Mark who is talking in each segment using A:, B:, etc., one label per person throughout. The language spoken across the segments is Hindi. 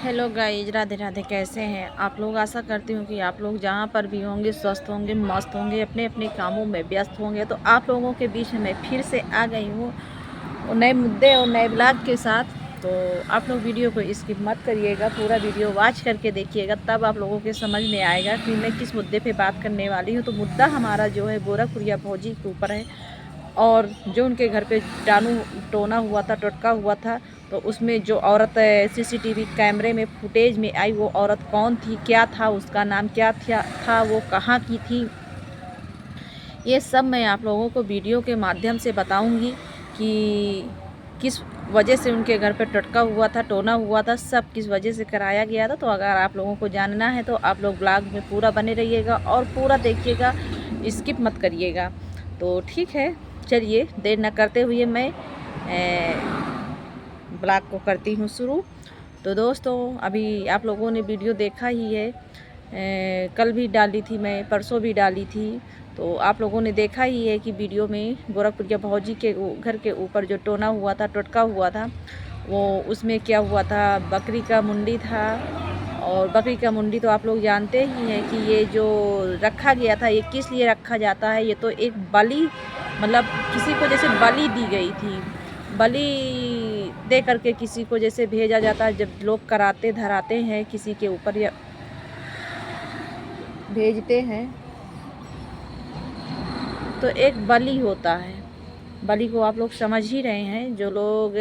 A: Hello guys, Radhe Radhe. कैसे हैं आप लोग? आशा करती हूँ कि आप लोग जहाँ पर भी होंगे स्वस्थ होंगे, मस्त होंगे, अपने अपने कामों में व्यस्त होंगे। तो आप लोगों के बीच में मैं फिर से आ गई हूँ नए मुद्दे और नए ब्लॉग के साथ। तो आप लोग वीडियो को स्किप मत करिएगा, पूरा वीडियो वॉच करके देखिएगा, तब आप लोगों के समझ में आएगा कि मैं किस मुद्दे पे बात करने वाली हूँ। तो मुद्दा हमारा जो है गोरखपुरिया भौजी के ऊपर है, और जो उनके घर पे टोना हुआ था, टोटका हुआ था। तो उसमें जो औरत सीसीटीवी कैमरे में फुटेज में आई, वो औरत कौन थी, क्या था उसका नाम, क्या था वो कहाँ की थी, ये सब मैं आप लोगों को वीडियो के माध्यम से बताऊंगी कि किस वजह से उनके घर पे टटका हुआ था, टोना हुआ था, सब किस वजह से कराया गया था। तो अगर आप लोगों को जानना है तो आप लोग ब्लॉग में पूरा बने रहिएगा और पूरा देखिएगा, स्किप मत करिएगा। तो ठीक है, चलिए देर न करते हुए मैं ब्लॉग को करती हूँ शुरू। तो दोस्तों, अभी आप लोगों ने वीडियो देखा ही है, कल भी डाली थी मैं, परसों भी डाली थी। तो आप लोगों ने देखा ही है कि वीडियो में गोरखपुर के भौजी के घर के ऊपर जो टोना हुआ था, टोटका हुआ था, वो उसमें क्या हुआ था, बकरी का मुंडी था। और बकरी का मुंडी तो आप लोग जानते ही हैं कि ये जो रखा गया था, ये किस लिए रखा जाता है। ये तो एक बलि, मतलब किसी को जैसे बलि दी गई थी, बलि दे करके किसी को जैसे भेजा जाता है। जब लोग कराते धराते हैं किसी के ऊपर या भेजते हैं, तो एक बलि होता है। बलि को आप लोग समझ ही रहे हैं, जो लोग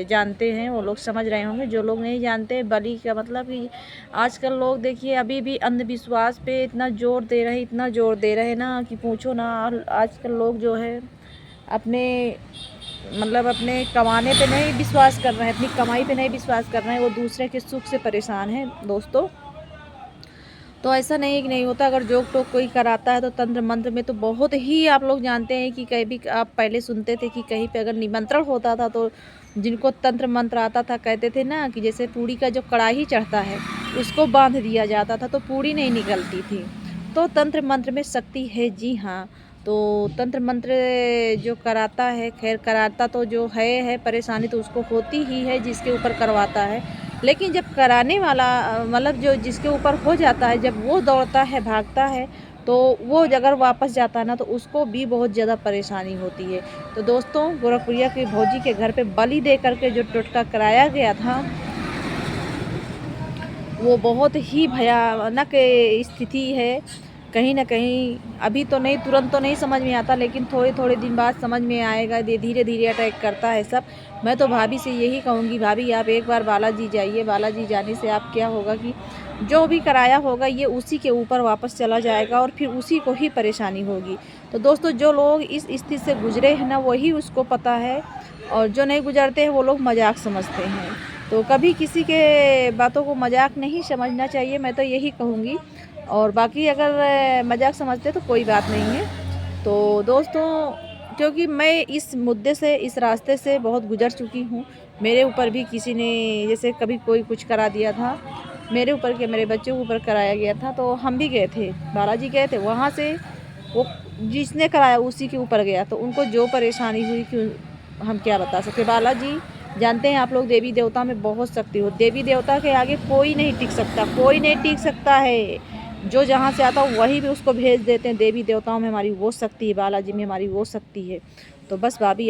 A: जानते हैं वो लोग समझ रहे होंगे, जो लोग नहीं जानते बलि का मतलब कि आजकल लोग देखिए अभी भी अंधविश्वास पे इतना जोर दे रहे हैं, इतना जोर दे रहे हैं ना कि पूछो ना। आजकल लोग जो है अपने मतलब अपने कमाने पे नहीं विश्वास कर रहे हैं, अपनी कमाई पे नहीं विश्वास कर रहे हैं, वो दूसरे के सुख से परेशान हैं दोस्तों। तो ऐसा नहीं कि नहीं होता, अगर जोक टोक कोई कराता है तो तंत्र मंत्र में तो बहुत ही आप लोग जानते हैं कि कहीं भी आप पहले सुनते थे कि कहीं पे अगर निमंत्रण होता था तो जिनको तंत्र मंत्र आता था कहते थे ना कि जैसे पूड़ी का जो कड़ाही चढ़ता है उसको बांध दिया जाता था तो पूड़ी नहीं निकलती थी। तो तंत्र मंत्र में शक्ति है, जी हाँ। तो तंत्र मंत्र जो कराता है, खैर कराता तो जो है परेशानी तो उसको होती ही है जिसके ऊपर करवाता है। लेकिन जब कराने वाला मतलब जो जिसके ऊपर हो जाता है, जब वो दौड़ता है, भागता है, तो वो अगर वापस जाता है ना तो उसको भी बहुत ज़्यादा परेशानी होती है। तो दोस्तों, गोरखपुरिया की भौजी के घर पे बलि दे करके जो टोटका कराया गया था, वो बहुत ही भयानक स्थिति है। कहीं न कहीं अभी तो नहीं, तुरंत तो नहीं समझ में आता, लेकिन थोड़े-थोड़े दिन बाद समझ में आएगा। धीरे-धीरे अटैक करता है सब। मैं तो भाभी से यही कहूँगी, भाभी आप एक बार बालाजी जाइए। बालाजी जाने से आप क्या होगा कि जो भी कराया होगा ये उसी के ऊपर वापस चला जाएगा और फिर उसी को ही परेशानी होगी। तो दोस्तों, जो लोग इस स्थिति से गुज़रे हैं ना वही उसको पता है, और जो नहीं गुज़रते हैं वो लोग मज़ाक समझते हैं। तो कभी किसी के बातों को मज़ाक नहीं समझना चाहिए, मैं तो यही कहूँगी। और बाकी अगर मज़ाक समझते तो कोई बात नहीं है। तो दोस्तों, क्योंकि मैं इस मुद्दे से, इस रास्ते से बहुत गुज़र चुकी हूँ। मेरे ऊपर भी किसी ने जैसे कभी कोई कुछ करा दिया था, मेरे ऊपर क्या मेरे बच्चों के ऊपर कराया गया था। तो हम भी गए थे, बालाजी गए थे, वहाँ से वो जिसने कराया उसी के ऊपर गया, तो उनको जो परेशानी हुई कि हम क्या बता सकते। बालाजी जानते हैं आप लोग, देवी देवता में बहुत शक्ति हो, देवी देवता के आगे कोई नहीं टिक सकता, कोई नहीं टिक सकता है। जो जहाँ से आता हो वहीं भी उसको भेज देते हैं। देवी देवताओं में हमारी वो शक्ति है, बालाजी में हमारी वो शक्ति है। तो बस भाभी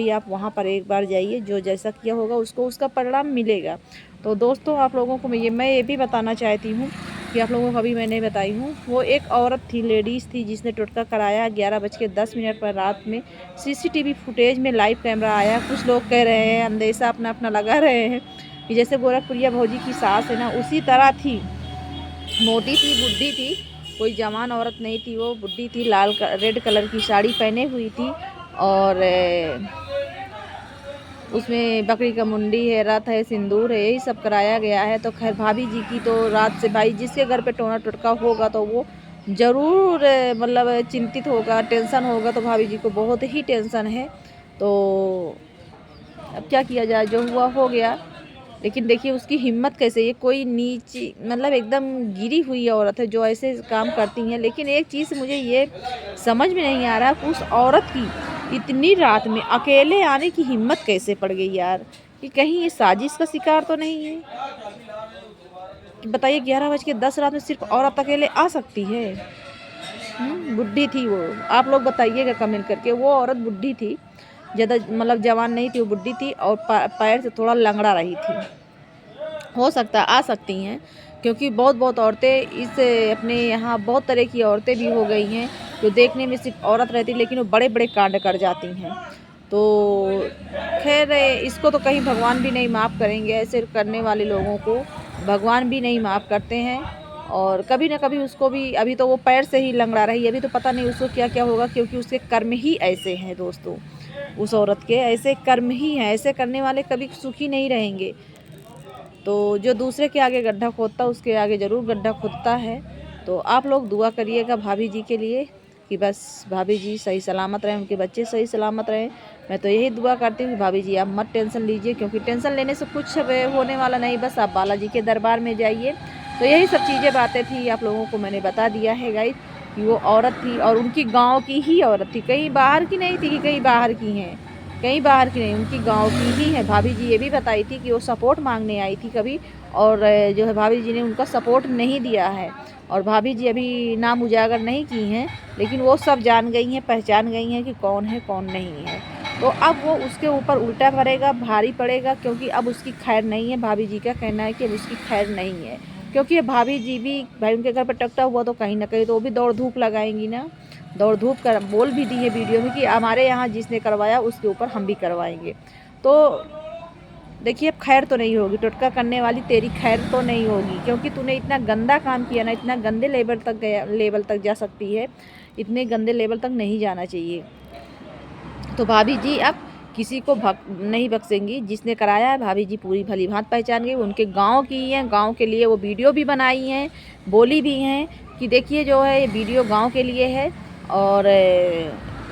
A: आप वहाँ पर एक बार जाइए, जो जैसा किया होगा उसको उसका परिणाम मिलेगा। तो दोस्तों, आप लोगों को मैं ये भी बताना चाहती हूँ कि आप लोगों को अभी मैं नहीं बताई हूँ, वो एक औरत थी, लेडीज़ थी, जिसने टोटका कराया 11:10 पर रात में। सीसीटीवी फुटेज में लाइव कैमरा आया। कुछ लोग कह रहे हैं, अंदेशा अपना अपना लगा रहे हैं कि जैसे गोरखपुरिया भौजी की सास है ना उसी तरह थी, मोटी थी, बुढ़ी थी, कोई जवान औरत नहीं थी, वो बुढ़ी थी, रेड कलर की साड़ी पहने हुई थी, और उसमें बकरी का मुंडी है, रथ है, सिंदूर है, यही सब कराया गया है। तो खैर भाभी जी की तो रात से, भाई जिसके घर पे टोना टोटका होगा तो वो ज़रूर मतलब चिंतित होगा, टेंशन होगा। तो भाभी जी को बहुत ही टेंशन है। तो अब क्या किया जाए, जो हुआ हो गया। लेकिन देखिए उसकी हिम्मत कैसे, ये कोई नीची मतलब एकदम गिरी हुई औरत है जो ऐसे काम करती हैं। लेकिन एक चीज़ मुझे ये समझ में नहीं आ रहा कि उस औरत की इतनी रात में अकेले आने की हिम्मत कैसे पड़ गई यार, कि कहीं ये साजिश का शिकार तो नहीं है। बताइए 11:10 रात में सिर्फ औरत अकेले आ सकती है? बुढ़ी थी वो, आप लोग बताइएगा कमेंट करके। वो औरत बुढ़ी थी, ज़्यादा मतलब जवान नहीं थी, वो बुढ़ी थी और पैर से थोड़ा लंगड़ा रही थी। हो सकता है आ सकती हैं, क्योंकि बहुत बहुत औरतें इस अपने यहाँ बहुत तरह की औरतें भी हो गई हैं जो देखने में सिर्फ औरत रहती लेकिन वो बड़े बड़े कांड कर जाती हैं। तो खैर इसको तो कहीं भगवान भी नहीं माफ़ करेंगे, ऐसे करने वाले लोगों को भगवान भी नहीं माफ़ करते हैं। और कभी ना कभी उसको भी, अभी तो वो पैर से ही लंगड़ा रही, अभी तो पता नहीं उसको क्या क्या होगा, क्योंकि उसके कर्म ही ऐसे हैं दोस्तों। उस औरत के ऐसे कर्म ही हैं, ऐसे करने वाले कभी सुखी नहीं रहेंगे। तो जो दूसरे के आगे गड्ढा खोदता उसके आगे ज़रूर गड्ढा खोदता है। तो आप लोग दुआ करिएगा भाभी जी के लिए कि बस भाभी जी सही सलामत रहें, उनके बच्चे सही सलामत रहें। मैं तो यही दुआ करती हूँ कि भाभी जी आप मत टेंशन लीजिए, क्योंकि टेंशन लेने से कुछ होने वाला नहीं, बस आप बालाजी के दरबार में जाइए। तो यही सब चीज़ें बातें थी, आप लोगों को मैंने बता दिया है गाइस कि वो औरत थी और उनकी गाँव की ही औरत थी, कहीं बाहर की नहीं थी कि कहीं बाहर की हैं, कहीं बाहर की नहीं, उनकी गांव की ही है। भाभी जी ये भी बताई थी कि वो सपोर्ट मांगने आई थी कभी, और जो है भाभी जी ने उनका सपोर्ट नहीं दिया है। और भाभी जी अभी नाम उजागर नहीं की हैं, लेकिन वो सब जान गई हैं, पहचान गई हैं कि कौन है कौन नहीं है। तो अब वो उसके ऊपर उल्टा पड़ेगा, भारी पड़ेगा, क्योंकि अब उसकी खैर नहीं है। भाभी जी का कहना है कि अब उसकी खैर नहीं है, क्योंकि भाभी जी भी भाई उनके घर पर टकटा हुआ तो कहीं ना कहीं तो वो भी दौड़ धूप लगाएंगी ना। दौड़ धूप कर बोल भी दी है वीडियो में कि हमारे यहाँ जिसने करवाया उसके ऊपर हम भी करवाएंगे। तो देखिए अब खैर तो नहीं होगी, टोटका करने वाली तेरी खैर तो नहीं होगी, क्योंकि तूने इतना गंदा काम किया ना, इतना गंदे लेवल तक जा सकती है, इतने गंदे लेवल तक नहीं जाना चाहिए। तो भाभी जी अब किसी को नहीं बख्शेंगी, जिसने कराया है भाभी जी पूरी भली भांत पहचान गई, उनके गांव की हैं, गांव के लिए वो वीडियो भी बनाई हैं, बोली भी हैं कि देखिए जो है ये वीडियो गांव के लिए है और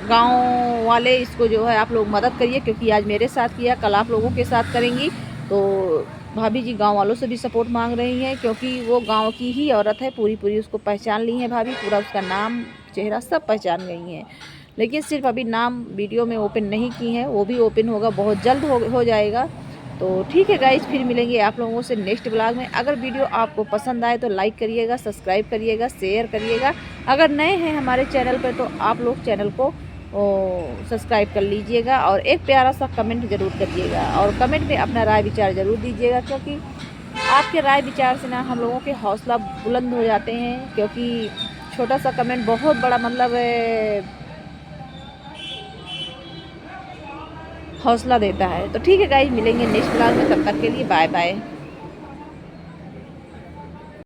A: गांव वाले इसको जो है आप लोग मदद करिए, क्योंकि आज मेरे साथ किया कल आप लोगों के साथ करेंगी। तो भाभी जी गांव वालों से भी सपोर्ट मांग रही हैं, क्योंकि वो गांव की ही औरत है, पूरी पूरी उसको पहचान ली है भाभी, पूरा उसका नाम चेहरा सब पहचान गई हैं। लेकिन सिर्फ अभी नाम वीडियो में ओपन नहीं की हैं, वो भी ओपन होगा, बहुत जल्द हो जाएगा। तो ठीक है गाइज, फिर मिलेंगे आप लोगों से नेक्स्ट ब्लॉग में। अगर वीडियो आपको पसंद आए तो लाइक करिएगा, सब्सक्राइब करिएगा, शेयर करिएगा। अगर नए हैं हमारे चैनल पर तो आप लोग चैनल को सब्सक्राइब कर लीजिएगा और एक प्यारा सा कमेंट ज़रूर करिएगा, और कमेंट में अपना राय विचार ज़रूर दीजिएगा, क्योंकि आपके राय विचार से ना हम लोगों के हौसला बुलंद हो जाते हैं, क्योंकि छोटा सा कमेंट बहुत बड़ा मतलब हौसला देता है। तो ठीक है गाइस, मिलेंगे नेक्स्ट ब्लॉग में, तब तक के लिए बाय बाय।